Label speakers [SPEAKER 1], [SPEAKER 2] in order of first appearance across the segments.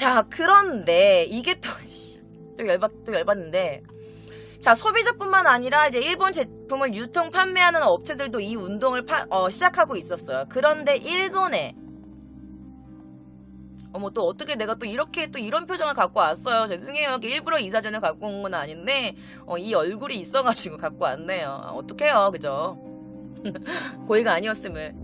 [SPEAKER 1] 자, 그런데 이게 또 열받는데, 자, 소비자뿐만 아니라 이제 일본 제품을 유통 판매하는 업체들도 이 운동을 시작하고 있었어요. 그런데 일본에 또 어떻게 내가 또 이렇게 또 이런 표정을 갖고 왔어요. 죄송해요. 일부러 이 사진을 갖고 온 건 아닌데 이 얼굴이 있어가지고 갖고 왔네요. 어떡해요, 그죠? 고의가 아니었음을.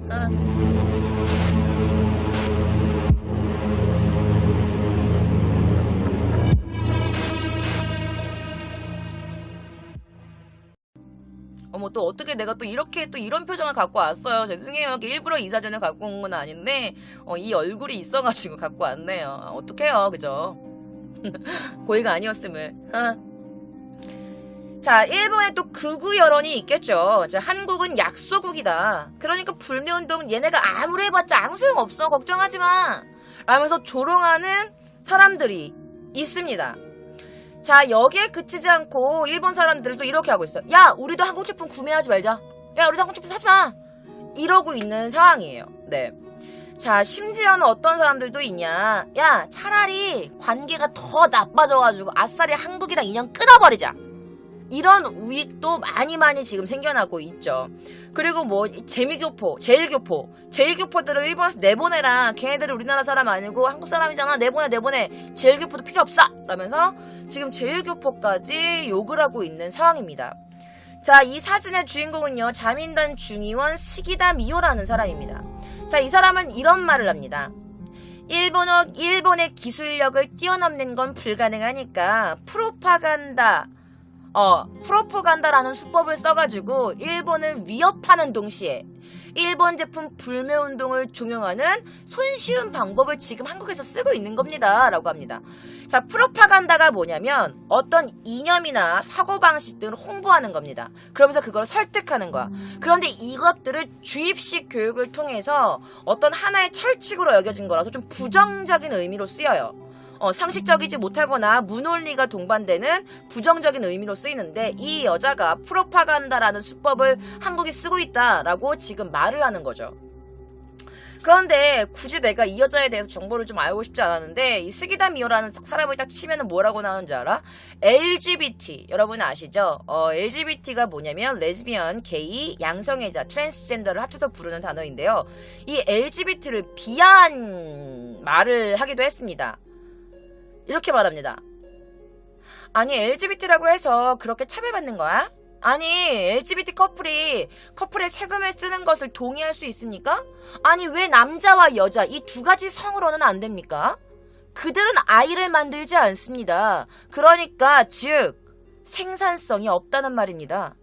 [SPEAKER 1] 또 어떻게 내가 또 이렇게 또 이런 표정을 갖고 왔어요. 죄송해요. 일부러 이 사진을 갖고 온 건 아닌데 이 얼굴이 있어가지고 갖고 왔네요. 어떡해요, 그죠? 고의가 아니었음을. 자, 일본에 또 극우 여론이 있겠죠. 자, 한국은 약소국이다. 그러니까 불매운동 얘네가 아무리 해봤자 아무 소용없어. 걱정하지 마. 라면서 조롱하는 사람들이 있습니다. 자, 여기에 그치지 않고 일본 사람들도 이렇게 하고 있어요. 야, 우리도 한국 제품 구매하지 말자. 야, 우리도 한국 제품 사지 마. 이러고 있는 상황이에요. 네. 자, 심지어는 어떤 사람들도 있냐. 야, 차라리 관계가 더 나빠져가지고 아싸리 한국이랑 인연 끊어버리자. 이런 우익도 많이 지금 생겨나고 있죠. 그리고 제일교포들을 일본에서 내보내라. 걔네들은 우리나라 사람 아니고 한국 사람이잖아. 내보내. 제일교포도 필요 없어. 라면서 지금 제일교포까지 욕을 하고 있는 상황입니다. 자, 이 사진의 주인공은요, 자민당 중의원 스기다 미오라는 사람입니다. 자, 이 사람은 이런 말을 합니다. 일본의 기술력을 뛰어넘는 건 불가능하니까 프로파간다라는 수법을 써가지고 일본을 위협하는 동시에 일본 제품 불매운동을 종용하는 손쉬운 방법을 지금 한국에서 쓰고 있는 겁니다. 라고 합니다. 자, 프로파간다가 뭐냐면 어떤 이념이나 사고방식 등을 홍보하는 겁니다. 그러면서 그걸 설득하는 거야. 그런데 이것들을 주입식 교육을 통해서 어떤 하나의 철칙으로 여겨진 거라서 좀 부정적인 의미로 쓰여요. 상식적이지 못하거나 무논리가 동반되는 부정적인 의미로 쓰이는데 이 여자가 프로파간다라는 수법을 한국이 쓰고 있다라고 지금 말을 하는 거죠. 그런데 굳이 내가 이 여자에 대해서 정보를 좀 알고 싶지 않았는데 이 스기다 미오라는 사람을 딱 치면은 뭐라고 나오는지 알아? LGBT 여러분 아시죠? LGBT가 뭐냐면 레즈비언, 게이, 양성애자, 트랜스젠더를 합쳐서 부르는 단어인데요. 이 LGBT를 비하한 말을 하기도 했습니다. 이렇게 말합니다. 아니, LGBT라고 해서 그렇게 차별받는 거야? 아니, LGBT 커플의 세금을 쓰는 것을 동의할 수 있습니까? 아니, 왜 남자와 여자 이 두 가지 성으로는 안 됩니까? 그들은 아이를 만들지 않습니다. 그러니까 즉 생산성이 없다는 말입니다.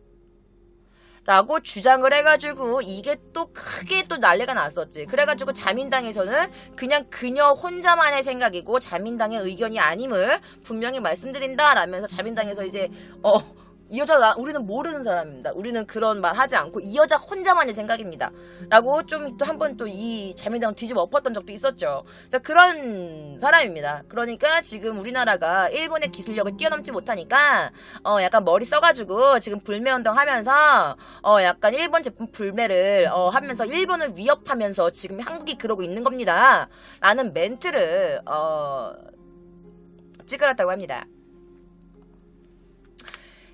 [SPEAKER 1] 라고 주장을 해가지고 이게 또 크게 또 난리가 났었지. 그래가지고 자민당에서는 그냥 그녀 혼자만의 생각이고 자민당의 의견이 아님을 분명히 말씀드린다 라면서 자민당에서 이제 이 여자 우리는 모르는 사람입니다. 우리는 그런 말 하지 않고 이 여자 혼자만의 생각입니다. 라고 좀 또 한 번 또 이 자민당을 뒤집어 엎었던 적도 있었죠. 그런 사람입니다. 그러니까 지금 우리나라가 일본의 기술력을 뛰어넘지 못하니까 약간 머리 써가지고 지금 불매운동 하면서 약간 일본 제품 불매를 하면서 일본을 위협하면서 지금 한국이 그러고 있는 겁니다. 라는 멘트를 찌그렸다고 합니다.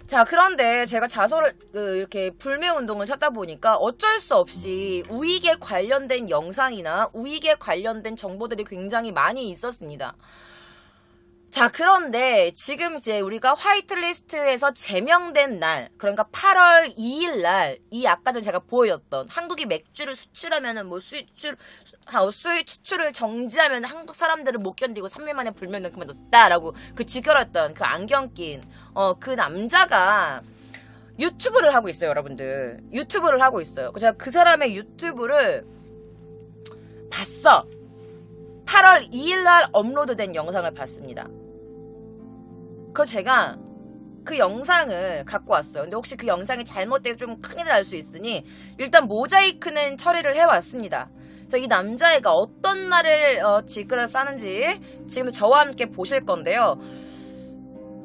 [SPEAKER 1] 자, 그런데 제가 자서를 이렇게 불매운동을 찾다 보니까 어쩔 수 없이 우익에 관련된 영상이나 우익에 관련된 정보들이 굉장히 많이 있었습니다. 자, 그런데 지금 이제 우리가 화이트리스트에서 제명된 날, 그러니까 8월 2일 날, 이 아까 전에 제가 보여줬던 한국이 맥주를 수출하면은 수입 수출을 정지하면 한국 사람들을 못 견디고 3일 만에 불매운동 그만뒀다라고 그 지결했던 그 안경 낀 그 남자가 유튜브를 하고 있어요, 여러분들. 유튜브를 하고 있어요. 제가 그 사람의 유튜브를 봤어. 8월 2일 날 업로드된 영상을 봤습니다. 제가 그 영상을 갖고 왔어요. 근데 혹시 그 영상이 잘못되고 좀 큰일 날 수 있으니 일단 모자이크는 처리를 해왔습니다. 그래서 이 남자애가 어떤 말을 지그러 싸는지 지금 저와 함께 보실 건데요.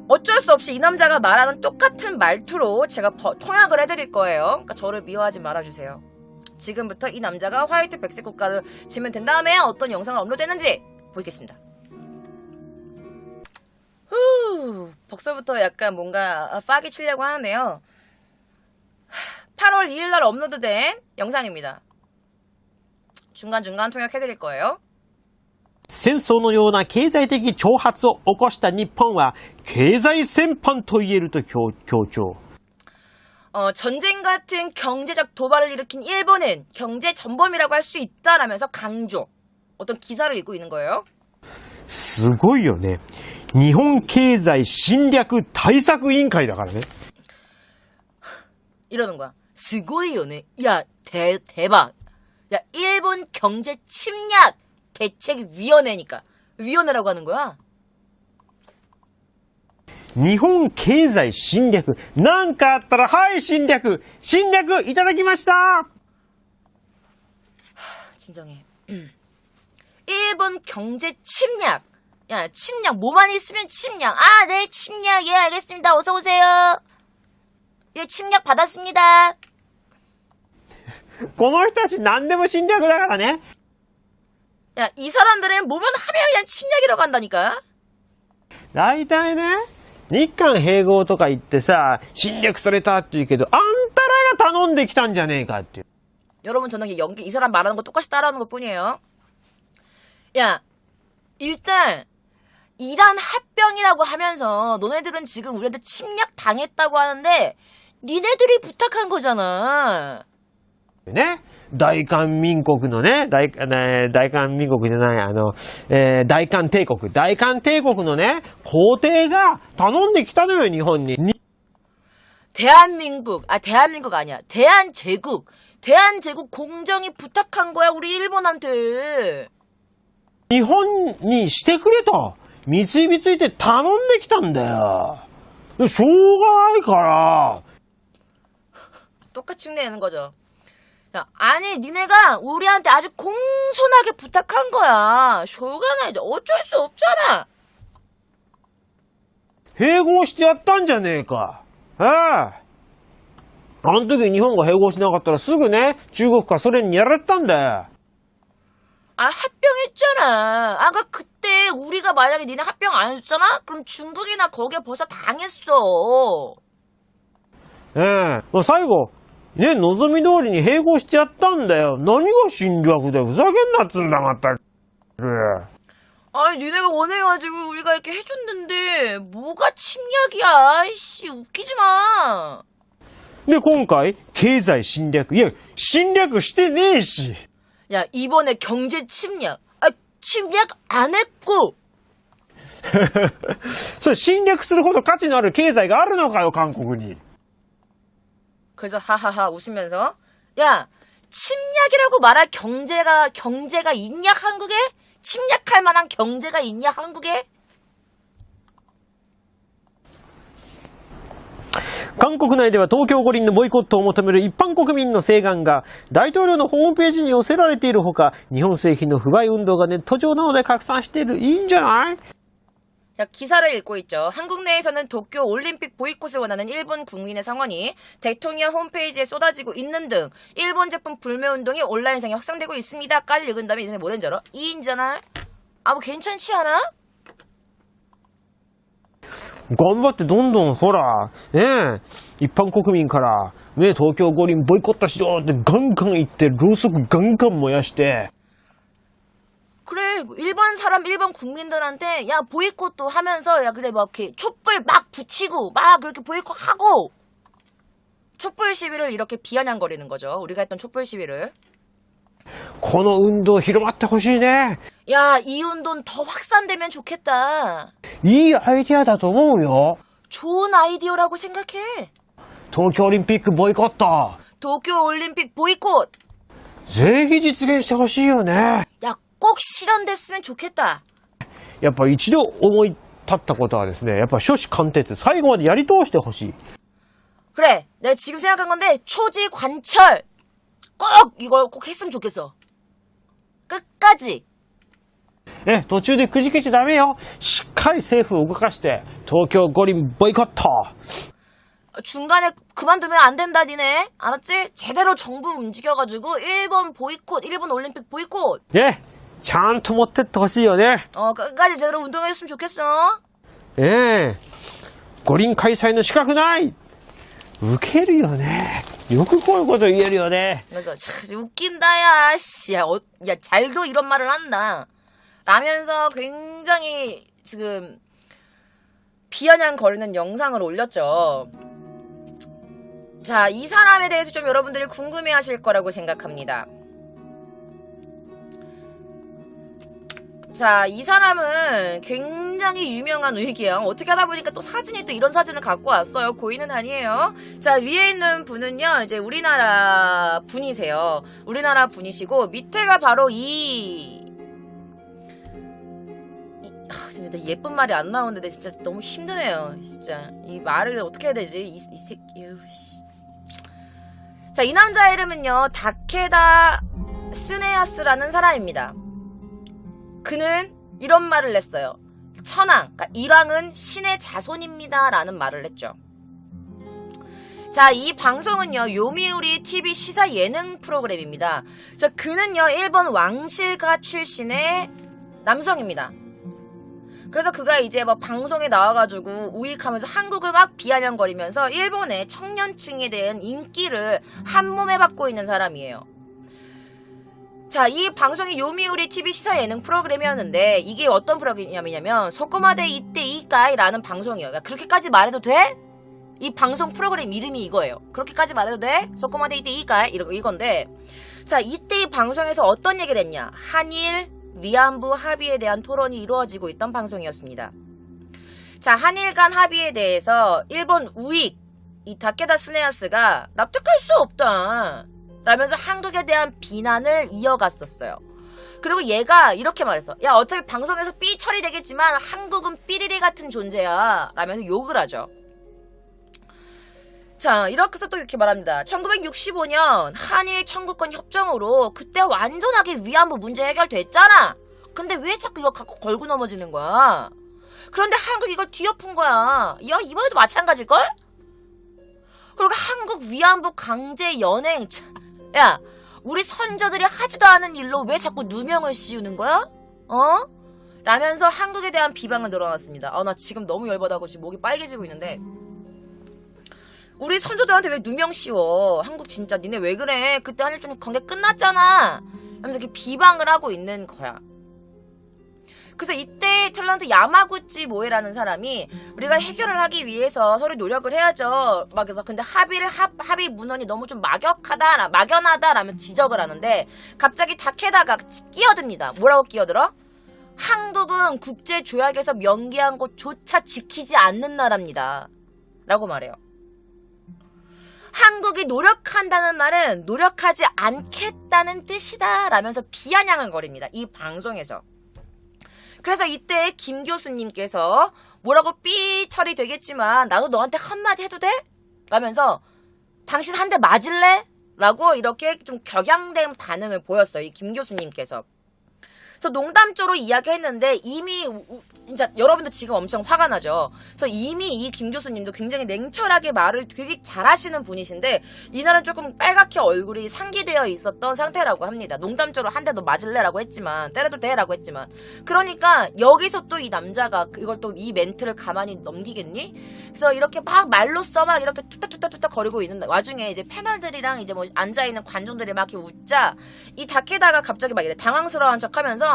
[SPEAKER 1] 어쩔 수 없이 이 남자가 말하는 똑같은 말투로 제가 통역을 해드릴 거예요. 그러니까 저를 미워하지 말아주세요. 지금부터 이 남자가 화이트 백색 국가를 지면 된 다음에 어떤 영상을 업로드했는지 보겠습니다. 벌써부터 약간 뭔가 빠기 치려고 하는데요. 8월 2일 날 업로드된 영상입니다. 중간중간 통역해드릴 거예요.
[SPEAKER 2] 戦争のような経済的挑発を起こした日本は経済戦犯と言えると強調。
[SPEAKER 1] 전쟁 같은 경제적 도발을 일으킨 일본은 경제 전범이라고 할 수 있다라면서 강조. 어떤 기사를 읽고 있는 거예요.
[SPEAKER 2] すごいよね。日本経済侵略対策委員会だからね。
[SPEAKER 1] 이러는 거야. すごいよね. 야, 대박. 야, 일본 경제 침략 대책위원회니까. 위원회라고 하는 거야.
[SPEAKER 2] 日本経済侵略。なんかあったら、はい侵略いただきました。
[SPEAKER 1] 진정해. 일본 경제 침략. 야, 침략. 뭐만 있으면 침략. 아, 네, 침략. 예, 알겠습니다. 어서 오세요. 예, 침략 받았습니다.
[SPEAKER 2] この人たち何でも侵略だからね。
[SPEAKER 1] 야, 이 사람들은 뭐만 하면 그냥 침략이라고 한다니까.
[SPEAKER 2] 大体ね、日韓併合とか言ってさ、侵略されたって言うけど、あんたらが頼んできたんじゃねえかっていう。
[SPEAKER 1] 여러분, 저는 이 사람 말하는 거 똑같이 따라하는 것 뿐이에요. 야, 일단 이란 합병이라고 하면서 너네들은 지금 우리한테 침략 당했다고 하는데 니네들이 부탁한 거잖아.
[SPEAKER 2] ね、大韓民国のね、大韓民国じゃない、大韓帝国のね、皇帝が頼んできたのよ、日本に。
[SPEAKER 1] 대한민국 아니야. 대한제국 공정이 부탁한 거야, 우리 일본한테.
[SPEAKER 2] 日本にしてくれと、結びついて頼んできたんだよ。しょうがないから。
[SPEAKER 1] 똑같이 흉내내는 거죠. 야, 아니, 니네가 우리한테 아주 공손하게 부탁한 거야. 쇼가나 이제 어쩔 수 없잖아.
[SPEAKER 2] 併合してやったんじゃねえか。あの時日本が併合しなかったらすぐね、中国かソ連にやられたんだよ。
[SPEAKER 1] 아, 합병했잖아. 아까 그때 우리가 만약에 니네 합병 안 해줬잖아? 그럼 중국이나 거기에 벌써 당했어.
[SPEAKER 2] 最後、ね、望み通りに併合してやったんだよ。何が侵略だよ。ふざけんなっつんだ、まったく。
[SPEAKER 1] 아니, 니네가 원해가지고 우리가 이렇게 해줬는데, 뭐가 침략이야. 아이씨, 웃기지 마.
[SPEAKER 2] で、今回、経済侵略。いや、侵略してねえし。
[SPEAKER 1] 야, 이번에 경제 침략. 아, 침략 안 했고.
[SPEAKER 2] それ侵略するほど価値のある経済があるのかよ、韓国に。
[SPEAKER 1] 그래서 하하하 웃으면서 야, 침략이라고 말할 경제가 있냐 한국에? 침략할 만한 경제가 있냐 한국에?
[SPEAKER 2] 韓国内では東京五輪のボイコットを求める一般国民の請願が大統領のホームページに寄せられているほか、日本製品の不買運動がネット上などで拡散している。いいんじゃない?
[SPEAKER 1] 자, 기사를 읽고 있죠. 한국 내에서는 도쿄 올림픽 보이콧을 원하는 일본 국민의 성원이 대통령 홈페이지에 쏟아지고 있는 등 일본 제품 불매 운동이 온라인상에 확산되고 있습니다.까지 읽은 다음에 이제 뭐든 줄 알아? 이인잖아. 아, 뭐 괜찮지 않아?
[SPEAKER 2] 頑張ってどんどんほら、ねえ、一般国民から、ね、東京五輪ボイコットしようってガンガン言って、ろうそくガンガン燃やして。
[SPEAKER 1] 그래, 일본 국민들한테, 야, 보이콧도 하면서, 야, 그래, 막, 이렇게, 촛불 막 붙이고, 막, 그렇게 보이콧하고, 촛불 시위를 이렇게 비아냥거리는 거죠. 우리가 했던 촛불 시위를.
[SPEAKER 2] この運動広まってほしいね。
[SPEAKER 1] 야, 이 운동 더 확산되면 좋겠다.
[SPEAKER 2] いいアイディアだと思うよ。
[SPEAKER 1] 좋은 아이디어라고 생각해.
[SPEAKER 2] 東京オリンピックボイコット。
[SPEAKER 1] 도쿄 올림픽 보이콧.
[SPEAKER 2] ぜひ実現してほしいよね。
[SPEAKER 1] 야, 꼭 실현됐으면 좋겠다.
[SPEAKER 2] やっぱ一度思い立ったことはですね、やっぱ初志貫徹、最後までやり通してほしい。
[SPEAKER 1] 그래, 내가 지금 생각한 건데 초지관철. 꼭 이걸 꼭 했으면 좋겠어. 끝까지.
[SPEAKER 2] ね、途中でくじけちゃダメよ。しっかり政府を動かして、東京五輪ボイコット。
[SPEAKER 1] 중간에 그만두면 안 된다, 니네. 알았지? 제대로 정부 움직여가지고 일본 보이콧, 일본 올림픽 보이콧.
[SPEAKER 2] ね、ちゃんと持ってってほしいよね。
[SPEAKER 1] 끝까지 제대로 운동해줬으면 좋겠어.
[SPEAKER 2] ええ。五輪開催の資格ないウケるよね。よくこういうこと言えるよね。
[SPEAKER 1] 그래서 참 웃긴다 야 씨. 야, 야 잘도 이런 말을 한다 라면서 굉장히 지금 비아냥거리는 영상을 올렸죠. 자, 이 사람에 대해서 좀 여러분들이 궁금해하실 거라고 생각합니다. 자, 이 사람은 굉장히 유명한 의기예요. 어떻게 하다 보니까 또 사진이 또 이런 사진을 갖고 왔어요. 고의는 아니에요. 자, 위에 있는 분은요, 이제 우리나라 분이세요. 우리나라 분이시고, 밑에가 바로 진짜 예쁜 말이 안 나오는데 진짜 너무 힘드네요. 진짜 이 말을 어떻게 해야 되지? 이 새끼. 자, 이 남자 이름은요, 다케다 스네야스라는 사람입니다. 그는 이런 말을 냈어요. 천황, 그러니까 일왕은 신의 자손입니다 라는 말을 했죠. 자, 이 방송은요, 요미우리 TV 시사 예능 프로그램입니다. 자, 그는요, 일본 왕실가 출신의 남성입니다. 그래서 그가 이제 막 방송에 나와가지고 우익하면서 한국을 막 비아냥거리면서 일본의 청년층에 대한 인기를 한몸에 받고 있는 사람이에요. 자, 이 방송이 요미우리 TV 시사 예능 프로그램이었는데 이게 어떤 프로그램이냐면 소코마데 이때 이까이라는 방송이에요. 그러니까 그렇게까지 말해도 돼? 이 방송 프로그램 이름이 이거예요. 그렇게까지 말해도 돼? 소코마데 이때 이까이 이건데, 자, 이때 이 방송에서 어떤 얘기를 했냐? 한일 위안부 합의에 대한 토론이 이루어지고 있던 방송이었습니다. 자, 한일 간 합의에 대해서 일본 우익 이 다케다 스네야스가 납득할 수 없다 라면서 한국에 대한 비난을 이어갔었어요. 그리고 얘가 이렇게 말했어. 야, 어차피 방송에서 삐 처리되겠지만 한국은 삐리리 같은 존재야 라면서 욕을 하죠. 자, 이렇게 해서 또 이렇게 말합니다. 1965년 한일 청구권 협정으로 그때 완전하게 위안부 문제 해결됐잖아. 근데 왜 자꾸 이거 갖고 걸고 넘어지는 거야? 그런데 한국 이걸 뒤엎은 거야. 야, 이번에도 마찬가지일걸? 그리고 한국 위안부 강제 연행. 야, 우리 선조들이 하지도 않은 일로 왜 자꾸 누명을 씌우는 거야? 라면서 한국에 대한 비방을 늘어났습니다. 나 지금 너무 열받아서 지금 목이 빨개지고 있는데, 우리 선조들한테 왜 누명 씌워? 한국 진짜 니네 왜 그래? 그때 한일전 관계 끝났잖아 하면서 이렇게 비방을 하고 있는 거야. 그래서 이때 탤런트 야마구치 모에라는 사람이 우리가 해결을 하기 위해서 서로 노력을 해야죠. 막 그래서 근데 합의 문헌이 너무 좀 막연하다라면 지적을 하는데, 갑자기 다케다가 끼어듭니다. 뭐라고 끼어들어? 한국은 국제 조약에서 명기한 것조차 지키지 않는 나라입니다 라고 말해요. 한국이 노력한다는 말은 노력하지 않겠다는 뜻이다 라면서 비아냥을 거립니다. 이 방송에서. 그래서 이때 김 교수님께서 뭐라고 삐 처리되겠지만 나도 너한테 한마디 해도 돼? 라면서 당신 한 대 맞을래? 라고 이렇게 좀 격양된 반응을 보였어요. 이 김 교수님께서. 그래서 농담조로 이야기했는데 이미 진짜 여러분도 지금 엄청 화가 나죠. 그래서 이미 이 김 교수님도 굉장히 냉철하게 말을 되게 잘하시는 분이신데 이날은 조금 빨갛게 얼굴이 상기되어 있었던 상태라고 합니다. 농담조로 한 대 너 맞을래라고 했지만, 때려도 돼라고 했지만, 그러니까 여기서 또 이 남자가 이걸 또 이 멘트를 가만히 넘기겠니? 그래서 이렇게 막 말로써 막 이렇게 툭탁툭탁툭탁 거리고 있는 와중에 이제 패널들이랑 이제 뭐 앉아있는 관중들이 막 이렇게 웃자 이 다케다가 갑자기 막 이래 당황스러운 척하면서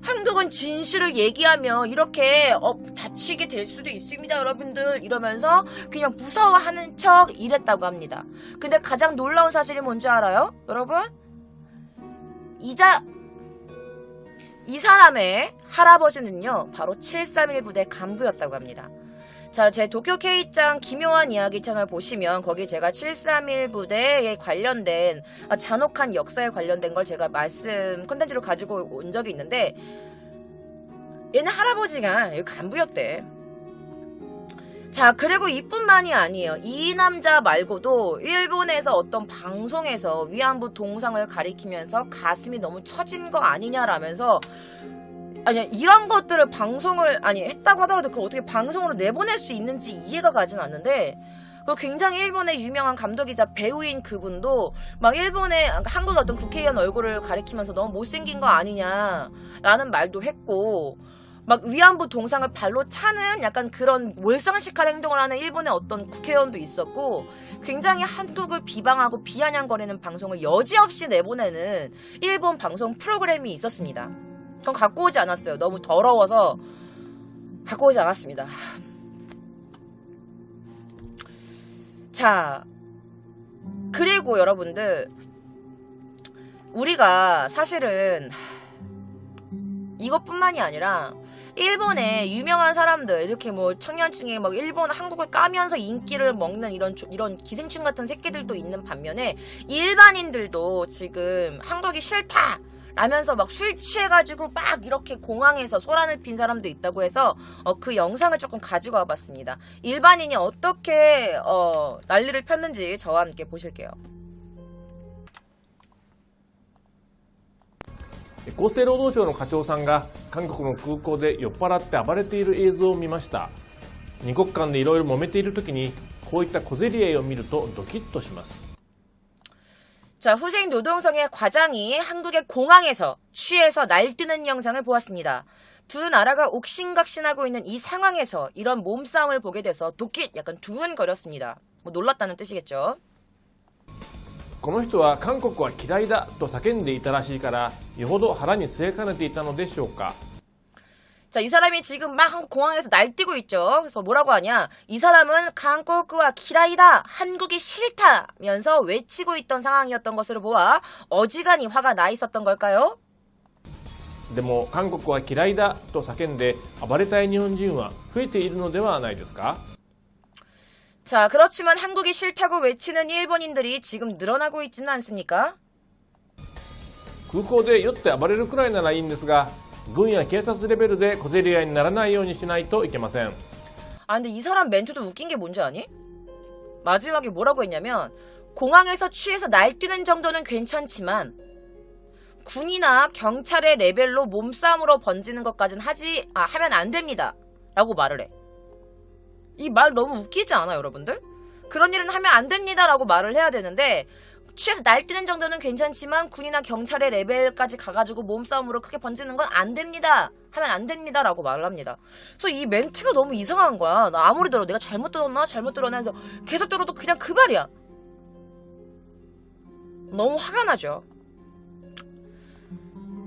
[SPEAKER 1] 한국은 진실을 얘기하며 이렇게 다치게 될 수도 있습니다 여러분들 이러면서 그냥 무서워하는 척 이랬다고 합니다. 근데 가장 놀라운 사실이 뭔지 알아요? 여러분? 이 사람의 할아버지는요 바로 731 부대 간부였다고 합니다. 자, 제 도쿄 K짱 기묘한 이야기 채널 보시면 거기 제가 731 부대에 관련된 잔혹한 역사에 관련된 걸 제가 말씀 콘텐츠로 가지고 온 적이 있는데, 얘는 할아버지가 간부였대. 자, 그리고 이뿐만이 아니에요. 이 남자 말고도 일본에서 어떤 방송에서 위안부 동상을 가리키면서 가슴이 너무 처진 거 아니냐라면서, 아니 이런 것들을 했다고 하더라도 그걸 어떻게 방송으로 내보낼 수 있는지 이해가 가진 않는데, 그 굉장히 일본의 유명한 감독이자 배우인 그분도 막 일본의 한국 어떤 국회의원 얼굴을 가리키면서 너무 못생긴 거 아니냐라는 말도 했고, 막 위안부 동상을 발로 차는 약간 그런 몰상식한 행동을 하는 일본의 어떤 국회의원도 있었고, 굉장히 한국을 비방하고 비아냥거리는 방송을 여지없이 내보내는 일본 방송 프로그램이 있었습니다. 그건 갖고 오지 않았어요. 너무 더러워서 갖고 오지 않았습니다. 자, 그리고 여러분들, 우리가 사실은 이것뿐만이 아니라 일본의 유명한 사람들, 이렇게 뭐 청년층에 막 일본 한국을 까면서 인기를 먹는 이런 기생충 같은 새끼들도 있는 반면에, 일반인들도 지금 한국이 싫다 라면서 막 술 취해가지고 막 이렇게 공항에서 소란을 핀 사람도 있다고 해서 그 영상을 조금 가지고 와봤습니다. 일반인이 어떻게 난리를 폈는지 저와 함께 보실게요.
[SPEAKER 3] 厚生労働省の課長さんが韓国の空港で酔っ払って暴れている映像を見ました。二国間でいろいろ揉めている時にこういった小競り合いを見るとドキッとします。
[SPEAKER 1] 자, 후세인 노동성의 과장이 한국의 공항에서 취해서 날뛰는 영상을 보았습니다. 두 나라가 옥신각신하고 있는 이 상황에서 이런 몸싸움을 보게 돼서 도끼 약간 두근거렸습니다. 뭐 놀랐다는 뜻이겠죠.
[SPEAKER 3] この人は韓国は嫌いだと叫んでいたらしいからよほど腹に据えかねていたのでしょうか。
[SPEAKER 1] 자, 이 사람이 지금 막 한국 공항에서 날뛰고 있죠. 그래서 뭐라고 하냐? 이 사람은 한국과 기라이다, 한국이 싫다면서 외치고 있던 상황이었던 것으로 보아 어지간히 화가 나 있었던 걸까요?
[SPEAKER 3] でも韓国は嫌いだと叫んで暴れたい日本人は増えているのではないですか。
[SPEAKER 1] 자, 그렇지만 한국이 싫다고 외치는 일본인들이 지금 늘어나고 있지는 않습니까?
[SPEAKER 3] 空港で酔って暴れるくらいならいいんですが軍や警察レベルで小競り合いにならないようにしないといけません。
[SPEAKER 1] 아, 근데 이 사람 멘트도 웃긴 게 뭔지 아니? 마지막에 뭐라고 했냐면, 공항에서 취해서 날뛰는 정도는 괜찮지만 군이나 경찰의 레벨로 몸싸움으로 번지는 것까지는 하면 안 됩니다 라고 말을 해. 이 말 너무 웃기지 않아요, 여러분들? 그런 일은 하면 안 됩니다 라고 말을 해야 되는데, 취해서 날뛰는 정도는 괜찮지만 군이나 경찰의 레벨까지 가가지고 몸싸움으로 크게 번지는 건 안 됩니다, 하면 안 됩니다 라고 말을 합니다. 그래서 이 멘트가 너무 이상한 거야. 나 아무리 들어도 내가 잘못 들었나 해서 계속 들어도 그냥 그 말이야. 너무 화가 나죠.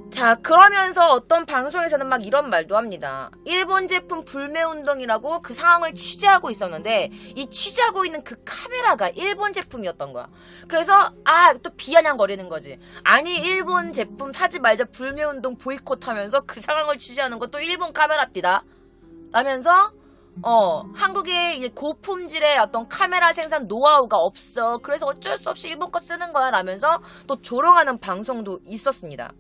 [SPEAKER 1] 자, 그러면서 어떤 방송에서는 막 이런 말도 합니다. 일본 제품 불매운동이라고 그 상황을 취재하고 있었는데, 이 취재하고 있는 그 카메라가 일본 제품이었던 거야. 그래서 또 비아냥거리는 거지. 아니, 일본 제품 사지 말자, 불매운동 보이콧하면서 그 상황을 취재하는 것도 일본 카메라입니다 라면서 한국의 고품질의 어떤 카메라 생산 노하우가 없어, 그래서 어쩔 수 없이 일본 거 쓰는 거야 라면서 또 조롱하는 방송도 있었습니다.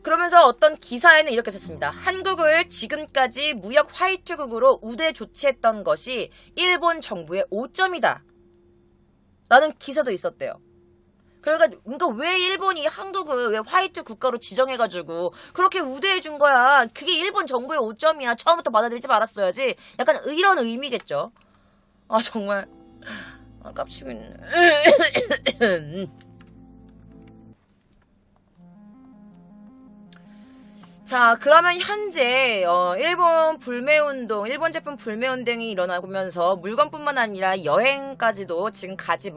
[SPEAKER 1] 그러면서 어떤 기사에는 이렇게 썼습니다. 한국을 지금까지 무역 화이트국으로 우대 조치했던 것이 일본 정부의 오점이다 라는 기사도 있었대요. 그러니까 왜 일본이 한국을 왜 화이트 국가로 지정해가지고 그렇게 우대해준 거야. 그게 일본 정부의 오점이야. 처음부터 받아들이지 말았어야지. 약간 이런 의미겠죠. 아, 정말 깝치고 있네. 자, 그러면 현재 일본 제품 불매운동이 일어나면서 물건뿐만 아니라 여행까지도 지금 가지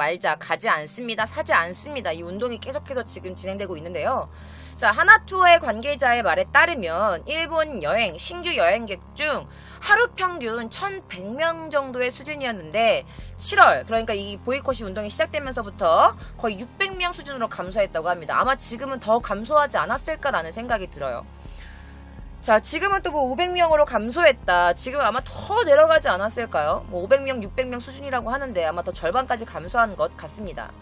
[SPEAKER 1] 않습니다, 사지 않습니다. 이 운동이 계속해서 지금 진행되고 있는데요. 자, 하나투어의 관계자의 말에 따르면 일본 신규 여행객 중 하루 평균 1,100명 정도의 수준이었는데 7월, 그러니까 이 보이콧이 운동이 시작되면서부터 거의 600명 수준으로 감소했다고 합니다. 아마 지금은 더 감소하지 않았을까라는 생각이 들어요. 자, 지금은 또 뭐 500명으로 감소했다. 지금 아마 더 내려가지 않았을까요? 뭐 500명, 600명 수준이라고 하는데 아마 더 절반까지 감소한 것 같습니다.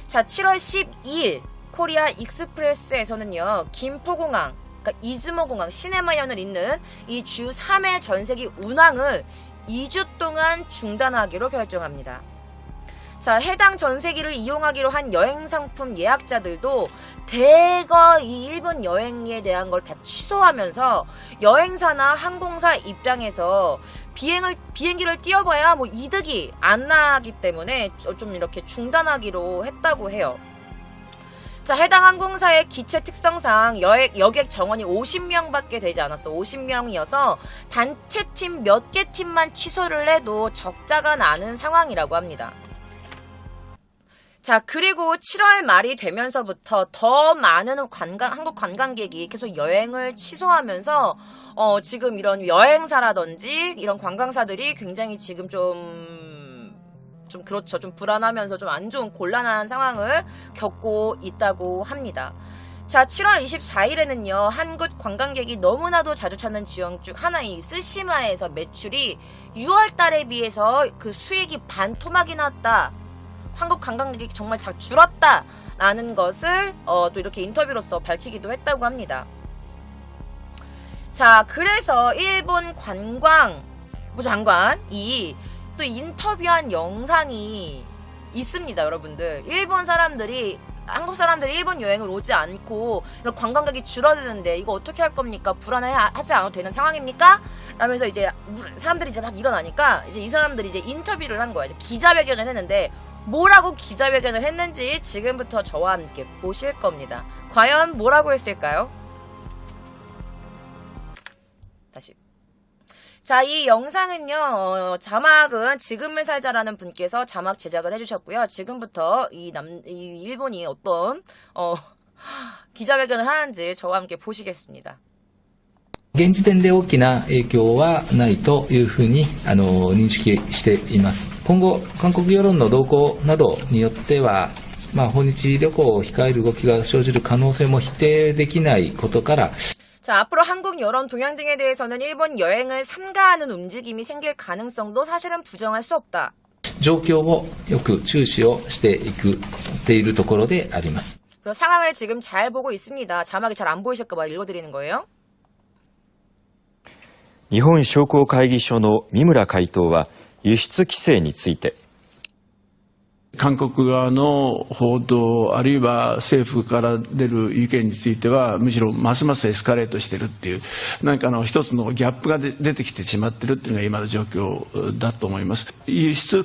[SPEAKER 1] 자, 7월 12일 코리아 익스프레스에서는요, 김포공항, 그러니까 이즈모공항, 시네마현을 잇는 이 주 3회 전세기 운항을 2주 동안 중단하기로 결정합니다. 자, 해당 전세기를 이용하기로 한 여행상품 예약자들도 대거 이 일본 여행에 대한 걸 다 취소하면서 여행사나 항공사 입장에서 비행기를 띄워봐야 뭐 이득이 안 나기 때문에 좀 이렇게 중단하기로 했다고 해요. 자, 해당 항공사의 기체 특성상 여객 정원이 50명밖에 되지 않았어. 50명이어서 단체팀 몇 개 팀만 취소를 해도 적자가 나는 상황이라고 합니다. 자, 그리고 7월 말이 되면서부터 더 많은 한국 관광객이 계속 여행을 취소하면서 지금 이런 여행사라든지 이런 관광사들이 굉장히 지금 좀 그렇죠. 좀 불안하면서 좀 안 좋은 곤란한 상황을 겪고 있다고 합니다. 자, 7월 24일에는요, 한국 관광객이 너무나도 자주 찾는 지역 중 하나인 스시마에서 매출이 6월 달에 비해서 그 수익이 반토막이 났다. 한국 관광객이 정말 다 줄었다라는 것을 또 이렇게 인터뷰로서 밝히기도 했다고 합니다. 자, 그래서 일본 관광부 장관이 또 인터뷰한 영상이 있습니다, 여러분들. 한국 사람들이 일본 여행을 오지 않고 이런 관광객이 줄어드는데 이거 어떻게 할 겁니까? 불안해하지 않아도 되는 상황입니까? 라면서 이제 사람들이 이제 막 일어나니까 이제 이 사람들이 이제 인터뷰를 한 거야. 이제 기자회견을 했는데 뭐라고 기자회견을 했는지 지금부터 저와 함께 보실 겁니다. 과연 뭐라고 했을까요? 다시. 자, 이 영상은요, 자막은 지금을 살자라는 분께서 자막 제작을 해주셨고요. 지금부터 이 일본이 어떤, 기자회견을 하는지 저와 함께 보시겠습니다.
[SPEAKER 4] 現時点で大きな影響はないというふうに認識しています。今後、韓国世論の動向などによっては、訪日旅行を控える動きが生じる可能性も否定できないことから、
[SPEAKER 1] 자, 앞으로 한국 여론 동향 등에 대해서는 일본 여행을 삼가하는 움직임이 생길 가능성도 사실은 부정할 수 없다.
[SPEAKER 4] 状況をよく注視をしているところであります。
[SPEAKER 1] 그 상황을 지금 잘 보고 있습니다. 자막이 잘 안 보이실까봐 읽어드리는 거예요.
[SPEAKER 5] 日本商工会議所の三村会頭は輸出規制について
[SPEAKER 6] 韓国側の報道あるいは政府から出る意見についてはむしろますますエスカレートしているっていう何か一つのギャップが出てきてしまっているっていうのが今の状況だと思います。輸出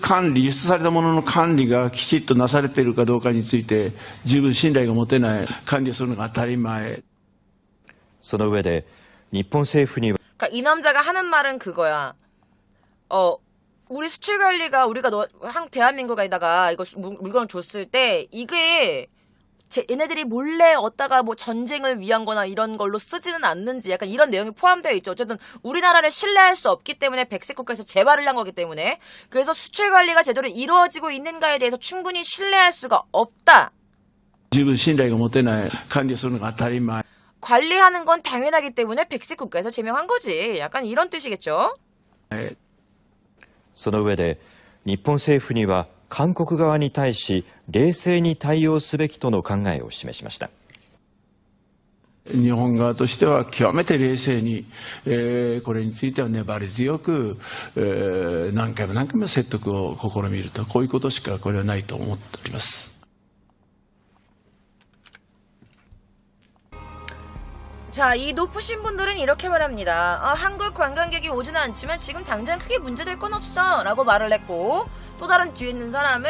[SPEAKER 6] されたものの管理がきちっとなされているかどうかについて十分信頼が持てない。管理するのが当たり前。
[SPEAKER 5] その上で日本政府には
[SPEAKER 1] 이 남자가 하는 말은 그거야. 우리 수출 관리가 우리가 대한민국에다가 이거 물건을 줬을 때 이게 얘네들이 몰래 얻다가 뭐 전쟁을 위한 거나 이런 걸로 쓰지는 않는지 약간 이런 내용이 포함되어 있죠. 어쨌든 우리나라를 신뢰할 수 없기 때문에 백색 국가에서 재발을 한 거기 때문에 그래서 수출 관리가 제대로 이루어지고 있는가에 대해서 충분히 신뢰할 수가 없다.
[SPEAKER 6] 十分信頼が持てない。管理するのが当たり前。
[SPEAKER 1] 관리하는 건 당연하기 때문에 백색 국가에서 제명한 거지. 약간 이런 뜻이겠죠.
[SPEAKER 5] その上で日本政府には韓国側に対し冷静に対応すべきとの考えを示しました。
[SPEAKER 6] 日本側としては極めて冷静に、これについては粘り強く、何回も説得を試みるとこういうことしかこれはないと思っております。
[SPEAKER 1] 자, 이 높으신 분들은 이렇게 말합니다. 한국 관광객이 오지는 않지만 지금 당장 크게 문제될 건 없어 라고 말을 했고 또 다른 뒤에 있는 사람은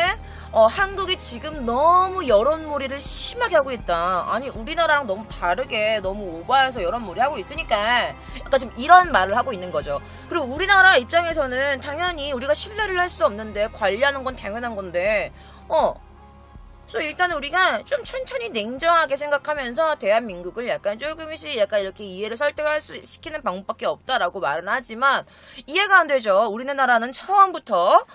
[SPEAKER 1] 한국이 지금 너무 여론몰이를 심하게 하고 있다. 아니 우리나라랑 너무 다르게 너무 오버해서 여론몰이 하고 있으니까 약간 좀 이런 말을 하고 있는 거죠. 그리고 우리나라 입장에서는 당연히 우리가 신뢰를 할 수 없는데 관리하는 건 당연한 건데 그래서 일단은 우리가 좀 천천히 냉정하게 생각하면서 대한민국을 약간 조금씩 약간 이렇게 이해를 설득할 수 시키는 방법밖에 없다라고 말은 하지만 이해가 안 되죠. 우리나라는 처음부터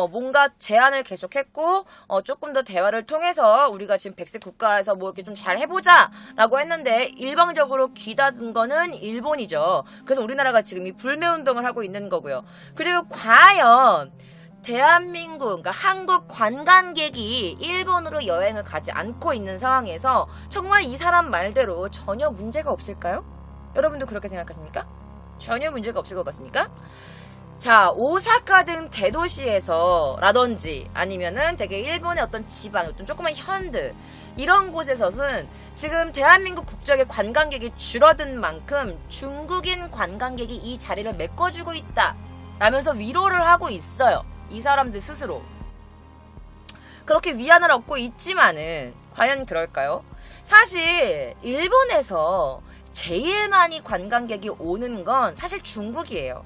[SPEAKER 1] 뭔가 제안을 계속했고 조금 더 대화를 통해서 우리가 지금 백색 국가에서 뭐 이렇게 좀 잘 해보자라고 했는데 일방적으로 귀닫은 거는 일본이죠. 그래서 우리나라가 지금 이 불매운동을 하고 있는 거고요. 그리고 과연 대한민국, 그러니까 한국 관광객이 일본으로 여행을 가지 않고 있는 상황에서 정말 이 사람 말대로 전혀 문제가 없을까요? 여러분도 그렇게 생각하십니까? 전혀 문제가 없을 것 같습니까? 자, 오사카 등 대도시에서라든지 아니면은 되게 일본의 어떤 지방, 어떤 조그만 현들 이런 곳에서는 지금 대한민국 국적의 관광객이 줄어든 만큼 중국인 관광객이 이 자리를 메꿔주고 있다 라면서 위로를 하고 있어요. 이 사람들 스스로. 그렇게 위안을 얻고 있지만은 과연 그럴까요? 사실 일본에서 제일 많이 관광객이 오는 건 사실 중국이에요.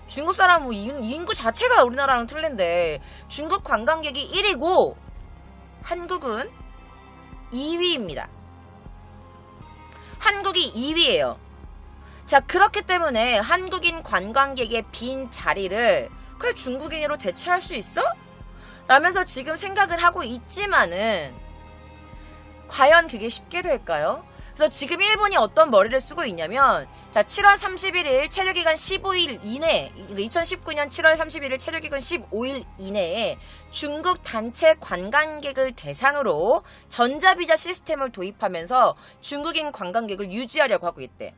[SPEAKER 1] 중국 사람 뭐 인구 자체가 우리나라랑 틀린데 중국 관광객이 1위고 한국은 2위입니다. 한국이 2위예요. 자, 그렇기 때문에 한국인 관광객의 빈 자리를 그래 중국인으로 대체할 수 있어? 라면서 지금 생각을 하고 있지만은 과연 그게 쉽게 될까요? 그래서 지금 일본이 어떤 머리를 쓰고 있냐면 자 7월 31일 체류기간 15일 이내 2019년 7월 31일 체류기간 15일 이내에 중국 단체 관광객을 대상으로 전자비자 시스템을 도입하면서 중국인 관광객을 유지하려고 하고 있대.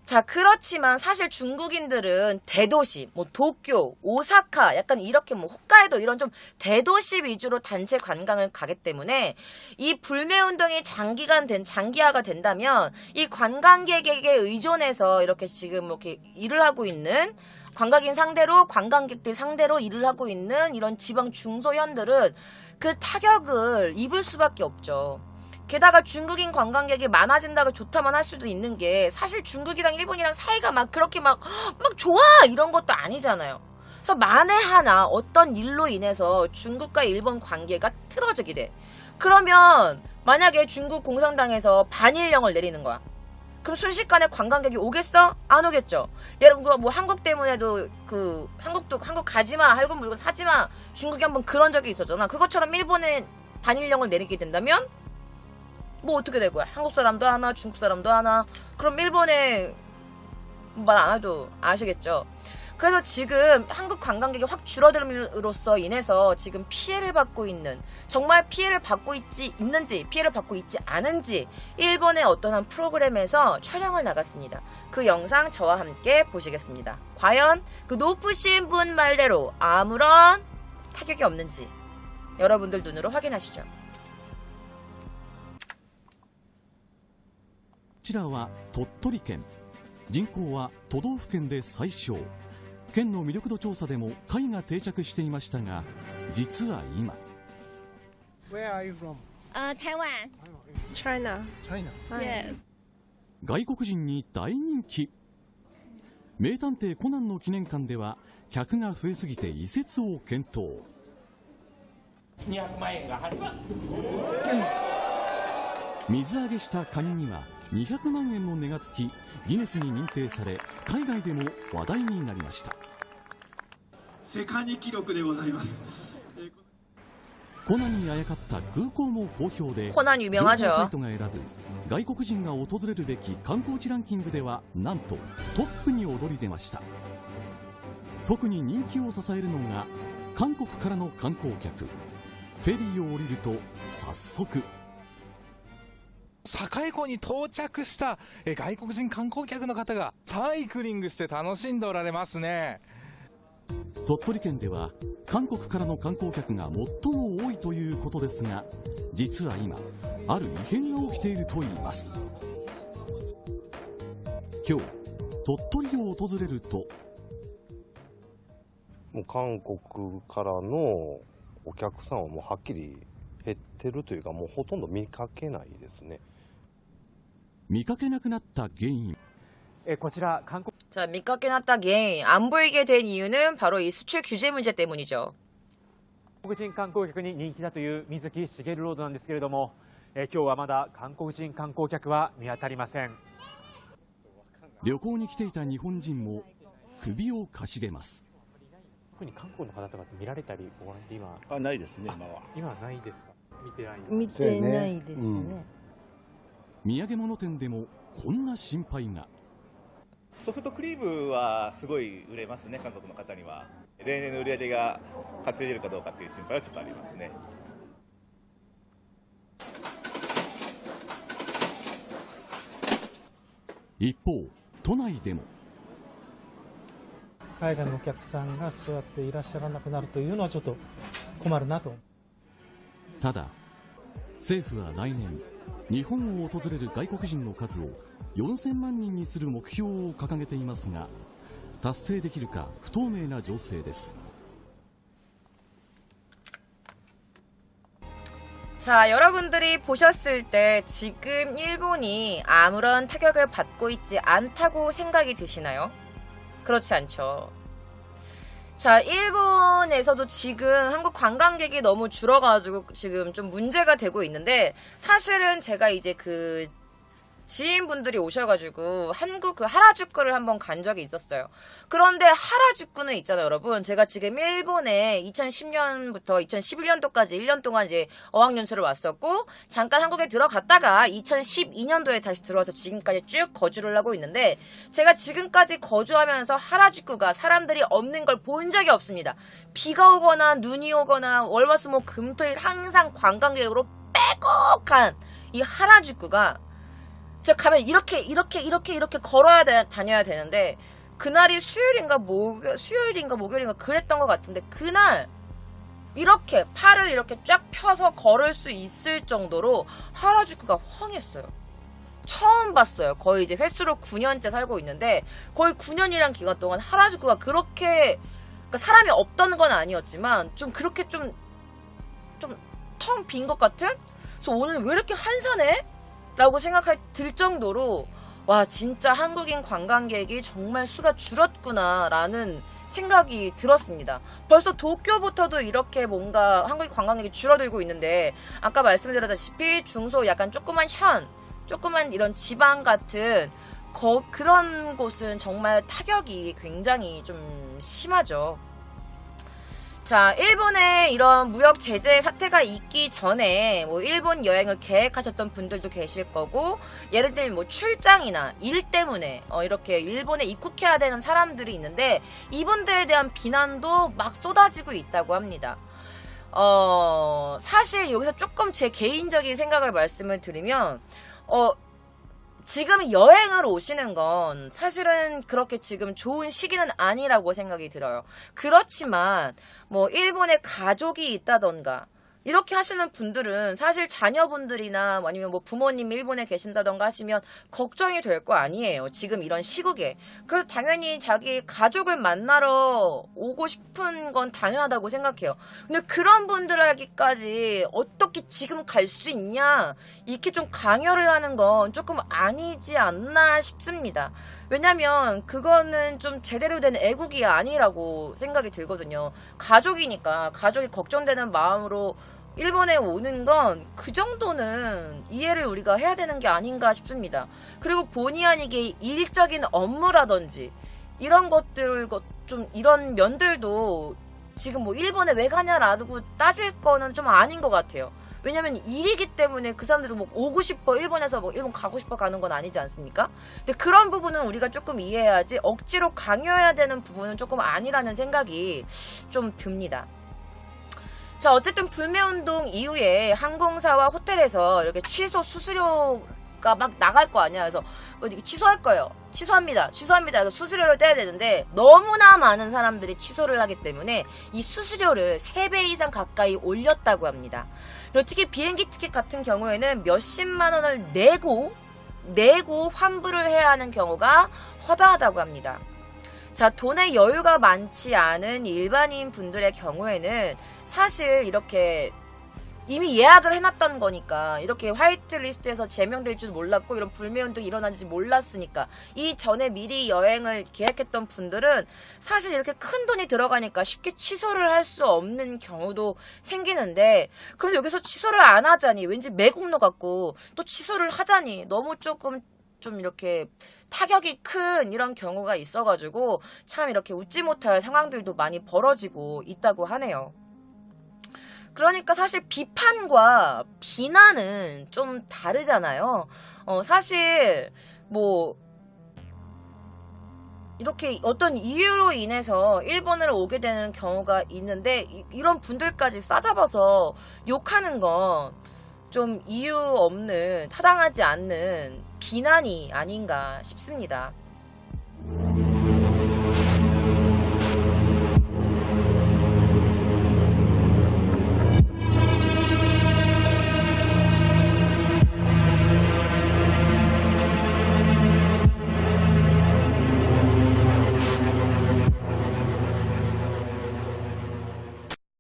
[SPEAKER 1] 자, 그렇지만 사실 중국인들은 대도시, 뭐 도쿄, 오사카, 약간 이렇게 뭐 홋카이도 이런 좀 대도시 위주로 단체 관광을 가기 때문에 이 불매운동이 장기화가 된다면 이 관광객에게 의존해서 이렇게 지금 이렇게 일을 하고 있는 관광객들 상대로 일을 하고 있는 이런 지방 중소현들은 그 타격을 입을 수밖에 없죠. 게다가 중국인 관광객이 많아진다고 좋다만 할 수도 있는 게 사실 중국이랑 일본이랑 사이가 막 그렇게 막 좋아 이런 것도 아니잖아요. 그래서 만에 하나 어떤 일로 인해서 중국과 일본 관계가 틀어지게 돼. 그러면 만약에 중국 공산당에서 반일령을 내리는 거야. 그럼 순식간에 관광객이 오겠어? 안 오겠죠. 여러분 뭐 한국 때문에도 한국 가지마, 할군 물건 사지마. 중국이 한번 그런 적이 있었잖아. 그것처럼 일본에 반일령을 내리게 된다면 뭐 어떻게 될 거야? 한국 사람도 하나, 중국 사람도 하나. 그럼 일본에 말 안 해도 아시겠죠? 그래서 지금 한국 관광객이 확 줄어들음으로써 인해서 지금 피해를 받고 있는, 정말 피해를 받고 있는지 피해를 받고 있지 않은지 일본의 어떤 한 프로그램에서 촬영을 나갔습니다. 그 영상 저와 함께 보시겠습니다. 과연 그 높으신 분 말대로 아무런 타격이 없는지 여러분들 눈으로 확인하시죠.
[SPEAKER 7] こちらは鳥取県。人口は都道府県で最小。県の魅力度調査でも下位が定着していましたが、実は今。
[SPEAKER 8] Where are you from?
[SPEAKER 9] Taiwan.
[SPEAKER 8] China.
[SPEAKER 9] Yes.
[SPEAKER 7] 外国人に大人気。名探偵コナンの記念館では客が増えすぎて移設を検討。200万円が始まる。水揚げしたカニには200万円の値がつき、ギネスに認定され海外でも話題になりました。
[SPEAKER 10] 世界記録でございます。
[SPEAKER 7] コナンにあやかった空港も好評で、
[SPEAKER 1] コナン有名하죠。
[SPEAKER 7] 情報サイトが選ぶ外国人が訪れるべき観光地ランキングではなんとトップに躍り出ました。特に人気を支えるのが韓国からの観光客。フェリーを降りると早速
[SPEAKER 11] 栄港に到着した外国人観光客の方がサイクリングして楽しんでおられますね。
[SPEAKER 7] 鳥取県では韓国からの観光客が最も多いということですが、実は今ある異変が起きているといいます。今日鳥取を訪れると、
[SPEAKER 12] もう韓国からのお客さんはもうはっきり減ってるというか、もうほとんど見かけないですね。
[SPEAKER 7] 見かけなくなった原因。
[SPEAKER 2] こちら韓国
[SPEAKER 1] 자, 밑깎게 났다 게임. 안 보이게 된 이유는 바로 이 수출 규제 문제 때문이죠.
[SPEAKER 2] 韓国人観光客に人気だという水木しげるロードなんですけれども、今日はまだ韓国人観光客は見当たりません。
[SPEAKER 7] 旅行に来ていた日本人も首をかしげます。
[SPEAKER 2] 特に韓国の方々見られたりご覧って今
[SPEAKER 13] ないですね。
[SPEAKER 2] 今はないですか。見てない
[SPEAKER 8] ですね。
[SPEAKER 7] 土産物店でもこんな心配が。
[SPEAKER 13] ソフトクリームはすごい売れますね、韓国の方には。例年の売り上げが稼いでるかどうかっていう心配はちょっとありますね。
[SPEAKER 7] 一方、都内でも
[SPEAKER 8] 海外のお客さんがそうやっていらっしゃらなくなるというのはちょっと困るなと。
[SPEAKER 7] ただ政府は来年日本を訪れる外国人の数を4000万人にする目標を掲げていますが、達成できるか不透明な情勢です。
[SPEAKER 1] 자, 여러분들이 보셨을 때 지금 일본이 아무런 타격을 받고 있지 않다고 생각이 드시나요? 그렇지 않죠. 자, 일본에서도 지금 한국 관광객이 너무 줄어가지고 지금 좀 문제가 되고 있는데, 사실은 제가 이제 그 지인분들이 오셔가지고 한국 그 하라주쿠를 한번 간 적이 있었어요. 그런데 하라주쿠는 있잖아요, 여러분. 제가 지금 일본에 2010년부터 2011년도까지 1년 동안 이제 어학연수를 왔었고, 잠깐 한국에 들어갔다가 2012년도에 다시 들어와서 지금까지 쭉 거주를 하고 있는데, 제가 지금까지 거주하면서 하라주쿠가 사람들이 없는 걸 본 적이 없습니다. 비가 오거나 눈이 오거나 월화수목 금토일 항상 관광객으로 빼곡한 이 하라주쿠가 진짜 가면 이렇게 걸어야 다녀야 되는데, 그날이 수요일인가 목요일인가 그랬던 것 같은데, 그날 이렇게 팔을 이렇게 쫙 펴서 걸을 수 있을 정도로 하라주쿠가 황했어요. 처음 봤어요. 거의 이제 횟수로 9년째 살고 있는데, 거의 9년이란 기간 동안 하라주쿠가 그렇게, 그러니까 사람이 없던 건 아니었지만 좀 그렇게 좀 텅 빈 것 같은? 그래서 오늘 왜 이렇게 한산해? 라고 생각할 들 정도로, 와, 진짜 한국인 관광객이 정말 수가 줄었구나 라는 생각이 들었습니다. 벌써 도쿄부터도 이렇게 뭔가 한국인 관광객이 줄어들고 있는데, 아까 말씀드렸다시피 중소 약간 조그만 이런 지방 같은 그런 곳은 정말 타격이 굉장히 좀 심하죠. 자, 일본에 이런 무역 제재 사태가 있기 전에 뭐 일본 여행을 계획하셨던 분들도 계실 거고, 예를 들면 뭐 출장이나 일 때문에 이렇게 일본에 입국해야 되는 사람들이 있는데, 이분들에 대한 비난도 막 쏟아지고 있다고 합니다. 사실 여기서 조금 제 개인적인 생각을 말씀을 드리면, 지금 여행을 오시는 건 사실은 그렇게 지금 좋은 시기는 아니라고 생각이 들어요. 그렇지만 뭐 일본에 가족이 있다던가 이렇게 하시는 분들은 사실 자녀분들이나 아니면 뭐 부모님이 일본에 계신다던가 하시면 걱정이 될 거 아니에요. 지금 이런 시국에. 그래서 당연히 자기 가족을 만나러 오고 싶은 건 당연하다고 생각해요. 근데 그런 분들에게까지 어떻게 지금 갈 수 있냐, 이렇게 좀 강요를 하는 건 조금 아니지 않나 싶습니다. 왜냐면 그거는 좀 제대로 된 애국이 아니라고 생각이 들거든요. 가족이니까 가족이 걱정되는 마음으로 일본에 오는 건 그 정도는 이해를 우리가 해야 되는 게 아닌가 싶습니다. 그리고 본의 아니게 일적인 업무라든지 이런 것들, 좀 이런 면들도 지금 뭐 일본에 왜 가냐라고 따질 거는 좀 아닌 것 같아요. 왜냐면 일이기 때문에 그 사람들도 뭐 오고 싶어, 일본에서 뭐 일본 가고 싶어 가는 건 아니지 않습니까? 근데 그런 부분은 우리가 조금 이해해야지, 억지로 강요해야 되는 부분은 조금 아니라는 생각이 좀 듭니다. 자, 어쨌든 불매운동 이후에 항공사와 호텔에서 이렇게 취소 수수료가 막 나갈 거 아니야. 그래서 취소할 거예요. 취소합니다. 그래서 수수료를 떼야 되는데, 너무나 많은 사람들이 취소를 하기 때문에 이 수수료를 3배 이상 가까이 올렸다고 합니다. 그리고 특히 비행기 티켓 같은 경우에는 몇십만 원을 내고 환불을 해야 하는 경우가 허다하다고 합니다. 자, 돈의 여유가 많지 않은 일반인 분들의 경우에는 사실 이렇게 이미 예약을 해놨던 거니까, 이렇게 화이트리스트에서 제명될 줄 몰랐고 이런 불매운동이 일어나는지 몰랐으니까, 이 전에 미리 여행을 계획했던 분들은 사실 이렇게 큰 돈이 들어가니까 쉽게 취소를 할 수 없는 경우도 생기는데, 그래서 여기서 취소를 안 하자니 왠지 매국노 같고, 또 취소를 하자니 너무 좀 이렇게 타격이 큰 이런 경우가 있어가지고 참 이렇게 웃지 못할 상황들도 많이 벌어지고 있다고 하네요. 그러니까 사실 비판과 비난은 좀 다르잖아요. 사실 뭐 이렇게 어떤 이유로 인해서 일본을 오게 되는 경우가 있는데, 이런 분들까지 싸잡아서 욕하는 건 좀 이유 없는, 타당하지 않는 비난이 아닌가 싶습니다.